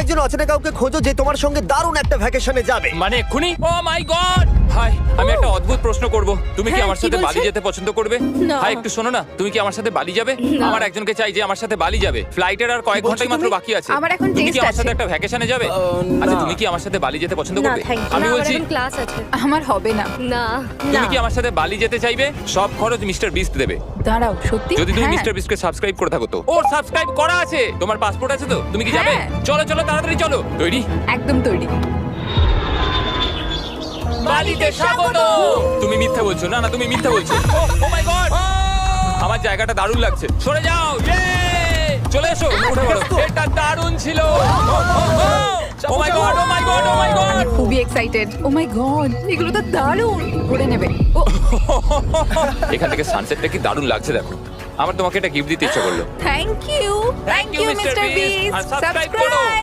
একজন অচেনা কাউকে খোঁজো যে তোমার সঙ্গে দারুণ একটা ভ্যাকেশনে যাবে। মানে এক্ষুনি? ও মাই গড! হাই, আমি একটা অদ্ভুত প্রশ্ন করব। তুমি কি হ্যাঁ, আমার কি সাথে বলছে? বালি যেতে পছন্দ করবে? না। হাই, একটু শোনো না, তুমি কি আমার সাথে বালি যাবে? না। আমার একজনকে চাই যে আমার সাথে বালি যাবে। ফ্লাইটের আর কয়েক বলছো ঘন্টাই মাত্র তুমি? বাকি আছে। আমার এখন তুমি কি test আমার সাথে আছে। একটা ভ্যাকেশনে যাবে? না। আচ্ছা, তুমি কি আমার সাথে বালি যেতে পছন্দ না, করবে? thank you। আমি না, আমার বলছি, এখন ক্লাস আছে। আমার হবে না। না। তুমি কি আমার সাথে বালি যেতে চাইবে? সব খরচ মিস্টার বিস্ট দেবে। দাঁড়াও, সত্যি? যদি তুমি হ্যাঁ। মিস্টার বিস্টকে সাবস্ক্রাইব করে থাকো তো। ওর সাবস্ক্রাইব করা আছে। তোমার পাসপোর্ট আছে তো? তুমি কি যাবে? হ্যাঁ। চলো চলো, তাড়াতাড়ি চলো। তৈরি? একদম তৈরি। বালিতে স্বাগত। তুমি মিথ্যা বলছো। না না, তুমি মিথ্যা বলছো। ও মাই গড, আমার জায়গাটা দারুণ লাগছে। সরে যাও। ইয়ে! চলে এসো, উঠে পড়ো। এটা দারুণ ছিল। ও মাই গড, ও মাই গড, ও মাই গড। খুবই এক্সাইটেড। ও মাই গড, এগুলো তো দারুণ। করে নেবে। ও এখান থেকে সানসেটটা কি দারুণ লাগছে দেখো। আমার তোমাকে এটা গিফট দিতে ইচ্ছা করলো। Thank you. Thank you mister Beast. আর সাবস্ক্রাইব করো। সাবস্ক্রাইব।